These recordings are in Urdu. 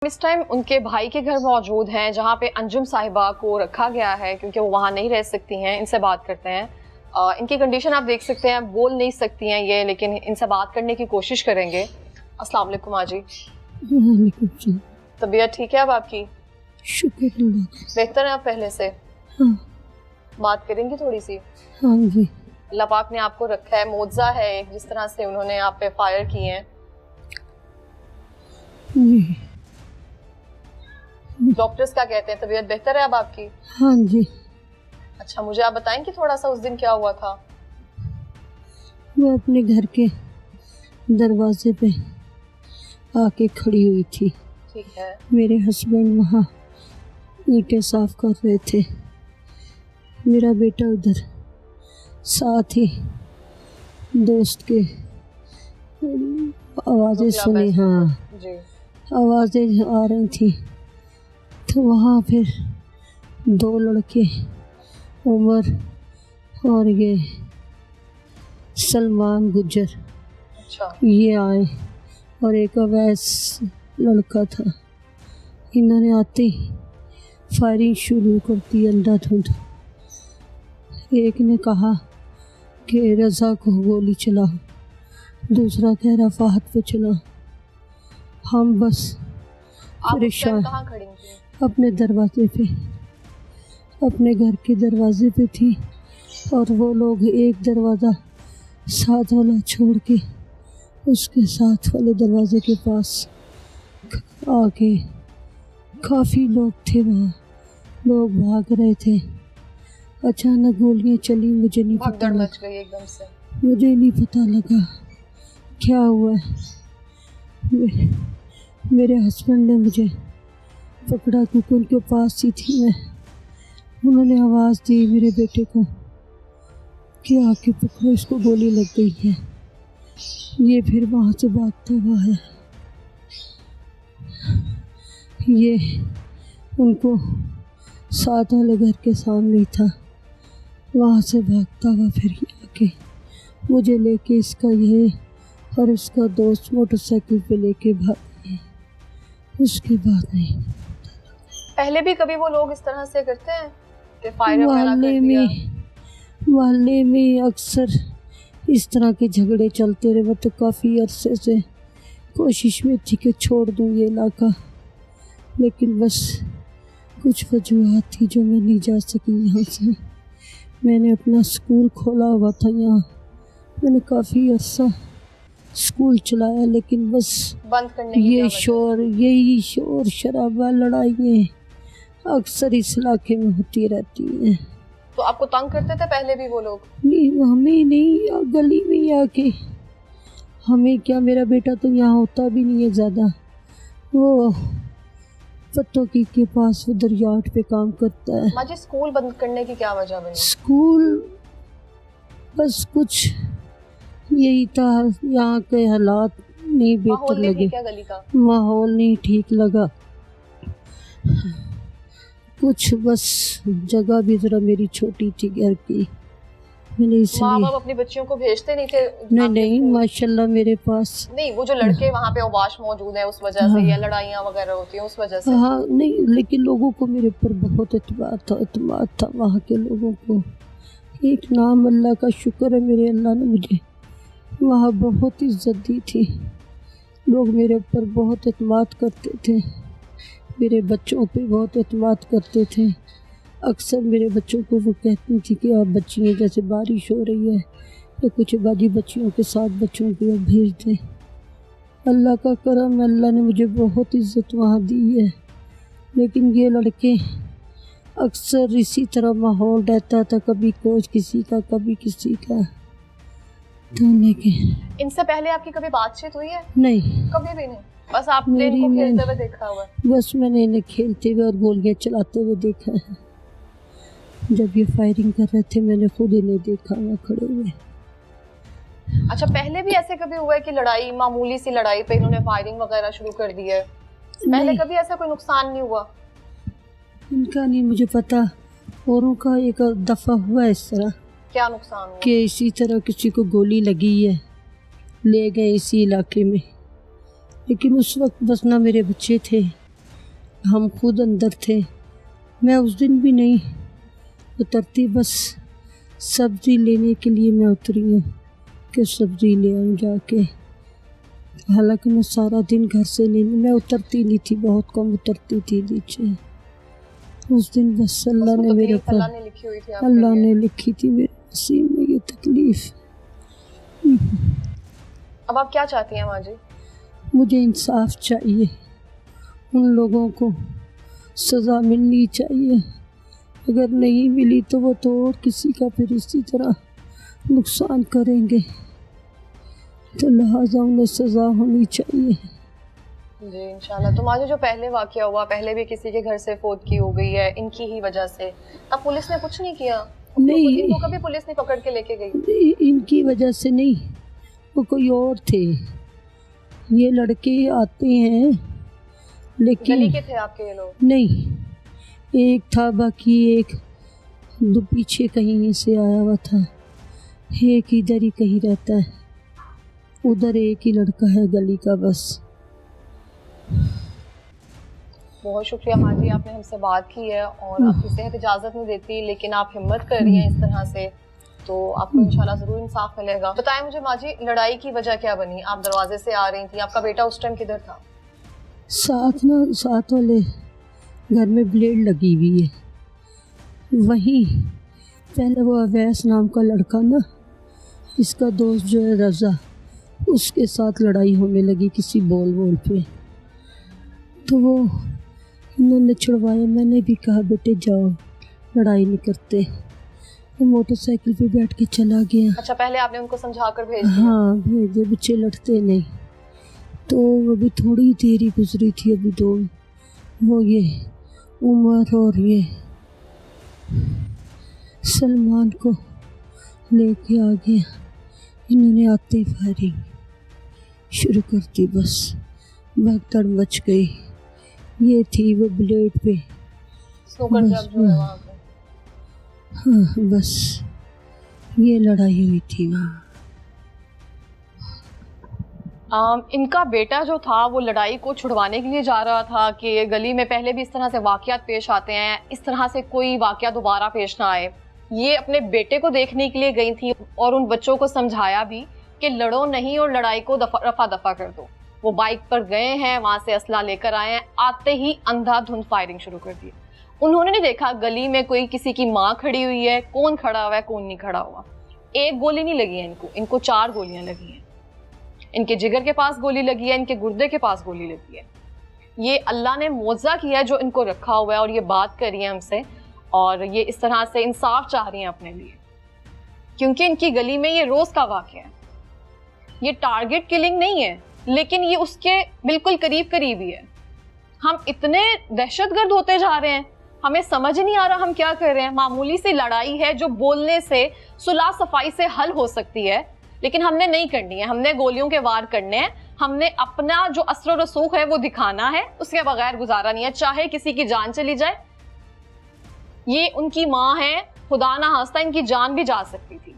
اس ٹائم ان کے بھائی کے گھر موجود ہیں جہاں پہ انجم صاحبہ کو رکھا گیا ہے کیونکہ وہ وہاں نہیں رہ سکتی ہیں. ان سے بات کرتے ہیں. ان کی کنڈیشن آپ دیکھ سکتے ہیں, بول نہیں سکتی ہیں یہ, لیکن ان سے بات کرنے کی کوشش کریں گے. السلام علیکم آجی. وعلیکم السلام. طبیعت ٹھیک ہے اب آپ کی؟ شکر اللہ. بہتر ہے آپ پہلے سے؟ ہاں. بات کریں گی تھوڑی سی؟ ہاں جی. اللہ پاک نے آپ کو رکھا ہے, معجزہ ہے ایک جس طرح سے انہوں نے آپ پہ فائر کیے ہیں. جی. ڈاکٹرز کیا کہتے ہیں, طبیعت بہتر ہے اب آپ کی؟ ہاں جی. اچھا, مجھے آپ بتائیں کہ تھوڑا سا اس دن کیا ہوا تھا؟ میں اپنے گھر کے دروازے پہ آ کے کھڑی ہوئی تھی. ٹھیک ہے. میرے ہسبینڈ وہاں اینٹیں صاف کر رہے تھے. میرا بیٹا ادھر ساتھ ہی دوست کے آوازیں سنی. ہاں جی. آوازیں آ رہی تھیں تو وہاں پھر دو لڑکے عمر اور یہ سلمان گجر اچھا. یہ آئے اور ایک اویس لڑکا تھا. انہوں نے آتے ہی فائرنگ شروع کر دی اندھا دھند. ایک نے کہا کہ رضا کو گولی چلا, دوسرا کہہ رہا فہد پہ چلا. ہم بس پریشان کہاں کھڑی تھی؟ اپنے دروازے پہ, اپنے گھر کے دروازے پہ تھی, اور وہ لوگ ایک دروازہ ساتھ والا چھوڑ کے اس کے ساتھ والے دروازے کے پاس آ کے, کافی لوگ تھے وہاں, لوگ بھاگ رہے تھے. اچانک گولیاں چلی, مجھے نہیں پتا لگا, ایک دم سے مجھے نہیں پتا لگا کیا ہوا ہے. میرے ہسبینڈ نے مجھے پکڑا کیونکہ ان کے پاس ہی تھی میں. انہوں نے آواز دی میرے بیٹے کو کہ آ کے پکڑو, اس کو گولی لگ گئی ہے. یہ پھر وہاں سے بھاگتا ہوا ہے. یہ ان کو ساتھ والے گھر کے سامنے ہی تھا. وہاں سے بھاگتا ہوا پھر آ کے مجھے لے کے, اس کا یہ اور اس کا دوست موٹر سائیکل پہ لے کے بھاگے. اس کے بعد نہیں. پہلے بھی کبھی وہ لوگ اس طرح سے کرتے ہیں کہ فائر وغیرہ کر دیا؟ محلے میں اکثر اس طرح کے جھگڑے چلتے رہے. وہ تو کافی عرصے سے کوشش میں تھی کہ چھوڑ دوں یہ علاقہ, لیکن بس کچھ وجوہات تھی جو میں نہیں جا سکی یہاں سے. میں نے اپنا سکول کھولا ہوا تھا یہاں, میں نے کافی عرصہ سکول چلایا, لیکن بس بند کرنے یہ یہی شور شرابہ لڑائیاں اکثر اس علاقے میں ہوتی رہتی ہیں. تو آپ کو تنگ کرتے تھے پہلے بھی وہ لوگ؟ نہیں, ہمیں نہیں, گلی میں ہی آ کے. ہمیں کیا, میرا بیٹا تو یہاں ہوتا بھی نہیں ہے زیادہ. وہ پتوں کے پاس ادھر یارڈ پہ کام کرتا ہے. ماجی, سکول بند کرنے کی کیا وجہ بنی؟ سکول بس کچھ یہی تھا, یہاں کے حالات نہیں بہتر لگے. گلی کا ماحول نہیں ٹھیک لگا کچھ. بس جگہ بھی ذرا میری چھوٹی تھی گھر کی, میں نے اس ماں لیے. باپ اپنی بچیوں کو بھیجتے نہیں تھے؟ نہیں ماشاءاللہ میرے پاس. نہیں, وہ جو لڑکے وہاں پہ اوباش موجود ہیں اس وجہ سے, یا لڑائیاں وغیرہ ہوتی ہیں اس وجہ سے؟ ہاں نہیں, لیکن لوگوں کو میرے پر بہت اعتماد تھا وہاں کے لوگوں کو. ایک نام اللہ کا شکر ہے, میرے اللہ نے مجھے وہاں بہت عزت دی تھی. لوگ میرے اوپر بہت اعتماد کرتے تھے, میرے بچوں پہ بہت اعتماد کرتے تھے. اکثر میرے بچوں کو وہ کہتی تھی کہ آپ بچیاں, جیسے بارش ہو رہی ہے تو کچھ باجی بچیوں کے ساتھ بچوں کو بھیج دیں. اللہ کا کرم, اللہ نے مجھے بہت عزت وہاں دی ہے. لیکن یہ لڑکے اکثر اسی طرح ماحول رہتا تھا, کبھی کوچ کسی کا کبھی کسی کا. ان سے پہلے آپ کی کبھی بات چیت ہوئی ہے؟ نہیں, کبھی بھی نہیں. بس آپ نے ان کو کھیلتے ہوئے دیکھا ہوا ہے؟ بس میں نے انہیں کھیلتے ہوئے اور گولیاں چلاتے ہوئے دیکھا ہے. جب یہ فائرنگ کر رہے تھے میں نے خود انہیں دیکھا وہاں کھڑے ہوئے. اچھا, پہلے بھی ایسے کبھی ہوا ہے کہ لڑائی, معمولی سی لڑائی پہ انہوں نے فائرنگ وغیرہ شروع کر دی ہے؟ پہلے کبھی ایسا کوئی نقصان نہیں ہوا؟ ان کا نہیں مجھے پتا, اوروں کا ایک دفعہ ہوا اس طرح. کیا نقصان ہوا؟ کہ اسی طرح کسی کو گولی لگی ہے, لے گئے اسی علاقے میں. لیکن اس وقت بس نہ میرے بچے تھے ہم خود اندر تھے. میں اس دن بھی نہیں اترتی, بس سبزی لینے کے لیے میں اتری ہوں کہ سبزی لے آؤں جا کے. حالانکہ میں سارا دن گھر سے نہیں, میں اترتی نہیں تھی, بہت کم اترتی تھی نیچے. اس دن بس اللہ نے میرے پر, اللہ نے لکھی ہوئی تھی آپ کے اللہ لیے. نے لکھی تھی میرے نصیب میں یہ تکلیف. اب آپ کیا چاہتی ہیں ماں جی؟ مجھے انصاف چاہیے, ان لوگوں کو سزا ملنی چاہیے. اگر نہیں ملی تو وہ تو اور کسی کا پھر اسی طرح نقصان کریں گے, تو لہٰذا انہیں سزا ہونی چاہیے. جی انشاءاللہ. تو ماں جی جو پہلے واقعہ ہوا, پہلے بھی کسی کے گھر سے فوتگی ہو گئی ہے ان کی ہی وجہ سے, اب پولیس نے کچھ نہیں کیا؟ نہیں, ان کو کبھی پولیس نہیں پکڑ کے لے کے گئی؟ ان کی وجہ سے نہیں, وہ کوئی اور تھے. یہ لڑکے آتے ہیں لیکن گلی کے تھے آپ کے یہ لوگ؟ نہیں, ایک تھا, باقی ایک دو پیچھے کہیں سے آیا ہوا تھا, ایک ادھر ہی کہیں رہتا ہے, ادھر ایک ہی لڑکا ہے گلی کا بس. بہت شکریہ ماں جی, آپ نے ہم سے بات کی ہے, اور آپ کی صحت اجازت نہیں دیتی لیکن آپ ہمت کر رہی ہیں اس طرح سے, تو آپ کو انشاءاللہ ضرور انصاف ملے گا. بتائیں مجھے ماں جی, لڑائی کی وجہ کیا بنی؟ آپ دروازے سے آ رہی تھیں, آپ کا بیٹا اس ٹائم کدھر تھا؟ ساتھ والے گھر میں بلیڈ لگی ہوئی ہے, وہیں پہلے وہ اویس نام کا لڑکا نا, اس کا دوست جو ہے رضا, اس کے ساتھ لڑائی ہونے لگی کسی بول پہ, تو وہ انہوں نے چھڑوایا. میں نے بھی کہا بیٹے جاؤ, لڑائی نہیں کرتے. وہ موٹر سائیکل پہ بیٹھ کے چلا گیا. اچھا, پہلے آپ نے ان کو سمجھا کر بھیج دیا؟ ہاں بھیجے, بچے لڑتے نہیں. تو ابھی تھوڑی دیر ہی گزری تھی, ابھی دو وہ یہ عمر اور یہ سلمان کو لے کے آ گیا. انہوں نے آتے ہی فائرنگ شروع کر دی, بس بھگدڑ مچ گئی. یہ تھی وہ بلیڈ پہ, سنوکر کلب جو ہے وہاں پہ. ہاں بس یہ لڑائی ہوئی تھی وہاں. ان کا بیٹا جو تھا وہ لڑائی کو چھڑوانے کے لیے جا رہا تھا کہ گلی میں پہلے بھی اس طرح سے واقعات پیش آتے ہیں, اس طرح سے کوئی واقعہ دوبارہ پیش نہ آئے. یہ اپنے بیٹے کو دیکھنے کے لیے گئی تھی, اور ان بچوں کو سمجھایا بھی کہ لڑو نہیں اور لڑائی کو رفع دفع کر دو. وہ بائک پر گئے ہیں, وہاں سے اسلحہ لے کر آئے ہیں, آتے ہی اندھا دھند فائرنگ شروع کر دی. انہوں نے نہیں دیکھا گلی میں کوئی کسی کی ماں کھڑی ہوئی ہے, کون کھڑا ہوا ہے کون نہیں کھڑا ہوا. ایک گولی نہیں لگی ہے ان کو 4 گولیاں لگی ہیں. ان کے جگر کے پاس گولی لگی ہے, ان کے گردے کے پاس گولی لگی ہے. یہ اللہ نے معجزہ کیا ہے جو ان کو رکھا ہوا ہے, اور یہ بات کر رہی ہیں ہم سے, اور یہ اس طرح سے انصاف چاہ رہی ہیں اپنے لیے, کیونکہ ان کی گلی میں یہ روز کا واقعہ ہے. یہ ٹارگٹ کلنگ نہیں ہے, لیکن یہ اس کے بالکل قریب ہی ہے. ہم اتنے دہشت گرد ہوتے جا رہے ہیں, ہمیں سمجھ نہیں آ رہا ہم کیا کر رہے ہیں. معمولی سی لڑائی ہے جو بولنے سے, صلح صفائی سے حل ہو سکتی ہے, لیکن ہم نے نہیں کرنی ہے. ہم نے گولیوں کے وار کرنے ہیں, ہم نے اپنا جو اثر و رسوخ ہے وہ دکھانا ہے, اس کے بغیر گزارا نہیں ہے, چاہے کسی کی جان چلی جائے. یہ ان کی ماں ہے, خدا نہ خواستہ ان کی جان بھی جا سکتی تھی,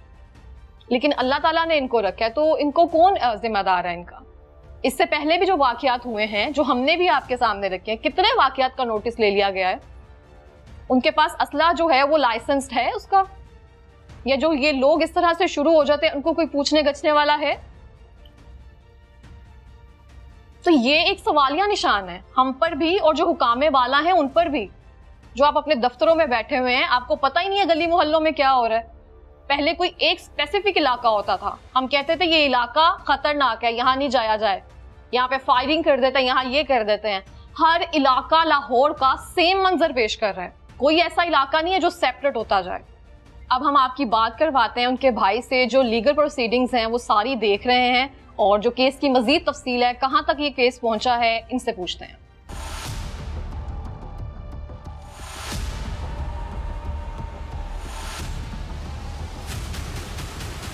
لیکن اللہ تعالیٰ نے ان کو رکھا ہے, تو ان کو کون ذمہ دار ہے ان کا؟ اس سے پہلے بھی جو واقعات ہوئے ہیں, جو ہم نے بھی آپ کے سامنے رکھے ہیں, کتنے واقعات کا نوٹس لے لیا گیا ہے. ان کے پاس اسلحہ جو ہے وہ لائسنسڈ ہے اس کا, یا جو یہ لوگ اس طرح سے شروع ہو جاتے ہیں ان کو کوئی پوچھنے گچھنے والا ہے؟ تو یہ ایک سوالیہ نشان ہے ہم پر بھی, اور جو حکام والا ہیں ان پر بھی, جو آپ اپنے دفتروں میں بیٹھے ہوئے ہیں, آپ کو پتہ ہی نہیں ہے گلی محلوں میں کیا ہو رہا ہے. پہلے کوئی ایک اسپیسیفک علاقہ ہوتا تھا, ہم کہتے تھے یہ علاقہ خطرناک ہے, یہاں نہیں جایا جائے, یہاں پہ فائرنگ کر دیتے ہیں, یہاں یہ کر دیتے ہیں. ہر علاقہ لاہور کا سیم منظر پیش کر رہا ہے, کوئی ایسا علاقہ نہیں ہے جو سیپریٹ ہوتا جائے. اب ہم آپ کی بات کرواتے ہیں ان کے بھائی سے, جو لیگل پروسیڈنگز ہیں وہ ساری دیکھ رہے ہیں, اور جو کیس کی مزید تفصیل ہے, کہاں تک یہ کیس پہنچا ہے, ان سے پوچھتے ہیں.